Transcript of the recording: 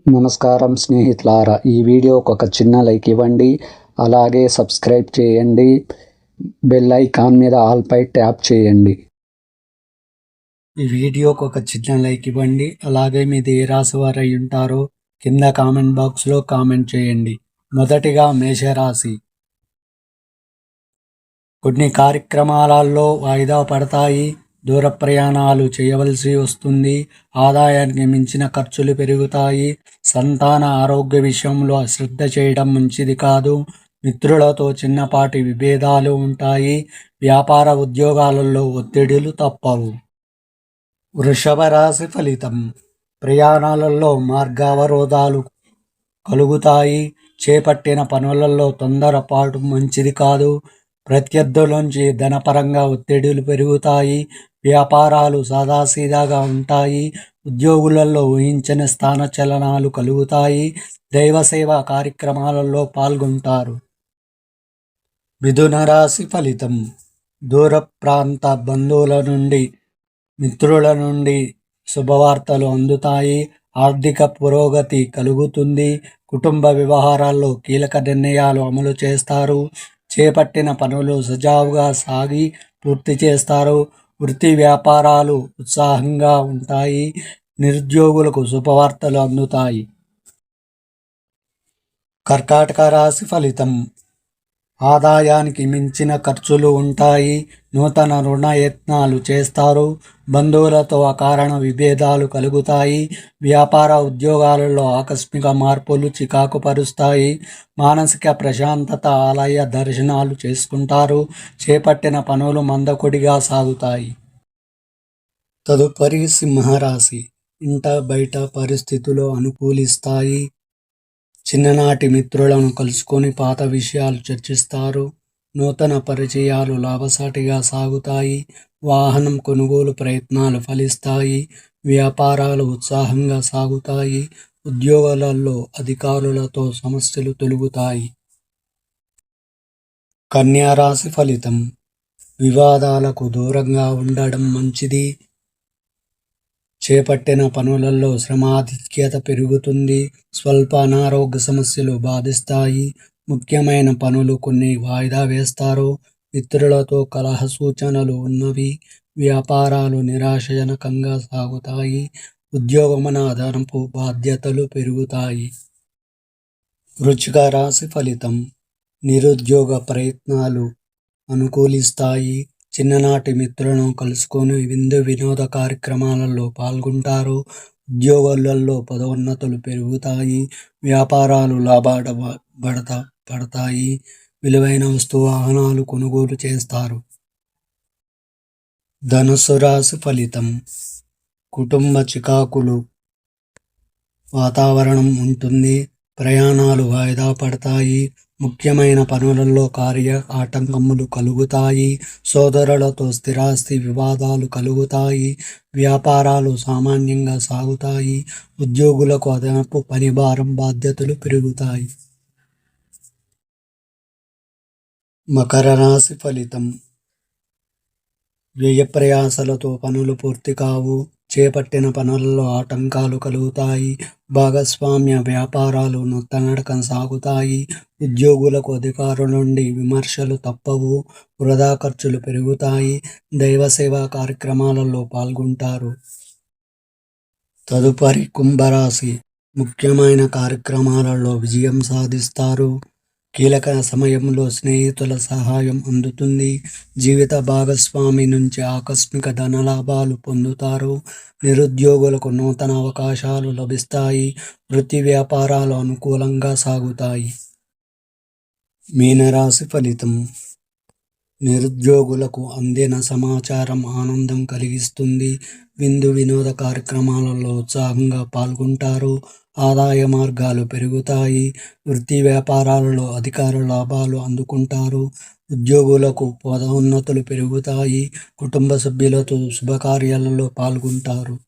నమస్కారం స్నేహితులారా, ఈ వీడియోకి ఒక చిన్న లైక్ ఇవ్వండి. అలాగే సబ్స్క్రైబ్ చేయండి. బెల్ ఐకాన్ మీద ఆల్ పై ట్యాప్ చేయండి. ఈ వీడియోకి ఒక చిన్న లైక్ ఇవ్వండి. అలాగే మీది ఏ రాశి వారు అయి ఉంటారో కింద కామెంట్ బాక్స్లో కామెంట్ చేయండి. మొదటిగా మేషరాశి. కొన్ని కార్యక్రమాలలో వాయిదా పడతాయి. దూర ప్రయాణాలు చేయవలసి వస్తుంది. ఆదాయానికి మించిన ఖర్చులు పెరుగుతాయి. సంతాన ఆరోగ్య విషయంలో అశ్రద్ధ చేయడం మంచిది కాదు. మిత్రులతో చిన్నపాటి విభేదాలు ఉంటాయి. వ్యాపార ఉద్యోగాలలో ఒత్తిడులు తప్పవు. వృషభ రాశి ఫలితం. ప్రయాణాలలో మార్గావరోధాలు కలుగుతాయి. చేపట్టిన పనులలో తొందరపాటు మంచిది కాదు. ప్రత్యర్థుల నుంచి ధనపరంగా ఒత్తిడులు పెరుగుతాయి. వ్యాపారాలు సాదాసీదాగా ఉంటాయి. ఉద్యోగులలో ఊహించని స్థాన చలనాలు కలుగుతాయి. దైవ సేవా కార్యక్రమాలలో పాల్గొంటారు. మిథున రాశి ఫలితం. దూర ప్రాంత బంధువుల నుండి మిత్రుల నుండి శుభవార్తలు అందుతాయి. ఆర్థిక పురోగతి కలుగుతుంది. కుటుంబ వ్యవహారాల్లో కీలక నిర్ణయాలు అమలు చేస్తారు. చేపట్టిన పనులు సజావుగా సాగి పూర్తి చేస్తారు. వృత్తి వ్యాపారాలు ఉత్సాహంగా ఉంటాయి. నిరుద్యోగులకు శుభవార్తలు అందుతాయి. కర్కాటక రాశి ఫలితం. ఆదాయానికి మించిన ఖర్చులు ఉంటాయి. నూతన రుణ యత్నాలు చేస్తారు. బంధువులతో అకారణ విభేదాలు కలుగుతాయి. వ్యాపార ఉద్యోగాలలో ఆకస్మిక మార్పులు చికాకు పరుస్తాయి. మానసిక ప్రశాంతత, ఆలయ దర్శనాలు చేసుకుంటారు. చేపట్టిన పనులు మందకొడిగా సాగుతాయి. తదుపరి సింహరాశి. ఇంట బయట పరిస్థితులు అనుకూలిస్తాయి. చిన్ననాటి మిత్రులను కలుసుకొని పాత విషయాలు చర్చిస్తారు. నూతన పరిచయాలు లాభసాటిగా సాగుతాయి. వాహనం కొనుగోలు ప్రయత్నాలు ఫలిస్తాయి. వ్యాపారాలు ఉత్సాహంగా సాగుతాయి. ఉద్యోగాలలో అధికారులతో సమస్యలు తొలగుతాయి. కన్యా రాశి ఫలితం. వివాదాలకు దూరంగా ఉండడం మంచిది. చేపట్టిన పనులలో శ్రమాధిక్యత పెరుగుతుంది. స్వల్ప అనారోగ్య సమస్యలు బాధిస్తాయి. ముఖ్యమైన పనులు కొన్ని వాయిదా వేస్తారు. మిత్రులతో కలహ సూచనలు ఉన్నవి. వ్యాపారాలు నిరాశజనకంగా సాగుతాయి. ఉద్యోగమున అదనపు బాధ్యతలు పెరుగుతాయి. వృశ్చిక రాశి ఫలితం. నిరుద్యోగ ప్రయత్నాలు అనుకూలిస్తాయి. చిన్ననాటి మిత్రులను కలుసుకొని విందు వినోద కార్యక్రమాలలో పాల్గొంటారు. ఉద్యోగాలలో పదోన్నతులు పెరుగుతాయి. వ్యాపారాలు పడతాయి. విలువైన వస్తు వాహనాలు కొనుగోలు చేస్తారు. ధనుస్సు రాశి ఫలితం. కుటుంబ చికాకులు వాతావరణం ఉంటుంది. ప్రయాణాలు వాయిదా పడతాయి. ముఖ్యమైన పనులలో కార్య ఆటంకములు కలుగుతాయి. సోదరులతో స్థిరాస్తి వివాదాలు కలుగుతాయి. వ్యాపారాలు సామాన్యంగా సాగుతాయి. ఉద్యోగులకు అదనపు పనిభారం, బాధ్యతలు పెరుగుతాయి. మకర రాశి ఫలితం. వ్యయ ప్రయాసలతో పనులు పూర్తి కావు. చేపట్టిన పనులలో ఆటంకాలు కలుగుతాయి. భాగస్వామ్య వ్యాపారాలు నత్తనడకన సాగుతాయి. ఉద్యోగులకు అధికారుల నుండి విమర్శలు తప్పవు. వృధా ఖర్చులు పెరుగుతాయి. దైవ సేవా కార్యక్రమాలలో పాల్గొంటారు. తదుపరి కుంభరాశి. ముఖ్యమైన కార్యక్రమాలలో విజయం సాధిస్తారు. కీలక సమయంలో స్నేహితుల సహాయం అందుతుంది. జీవిత భాగస్వామి నుంచి ఆకస్మిక ధనలాభాలు పొందుతారు. నిరుద్యోగులకు నూతన అవకాశాలు లభిస్తాయి. వృత్తి వ్యాపారాలు అనుకూలంగా సాగుతాయి. మీనరాశి ఫలితం. నిరుద్యోగులకు అందిన సమాచారం ఆనందం కలిగిస్తుంది. విందు వినోద కార్యక్రమాలలో ఉత్సాహంగా పాల్గొంటారు. ఆదాయ మార్గాలు పెరుగుతాయి. వృత్తి వ్యాపారాలలో అధికార లాభాలు అందుకుంటారు. ఉద్యోగులకు పదోన్నతులు పెరుగుతాయి. కుటుంబ సభ్యులతో శుభకార్యాలలో పాల్గొంటారు.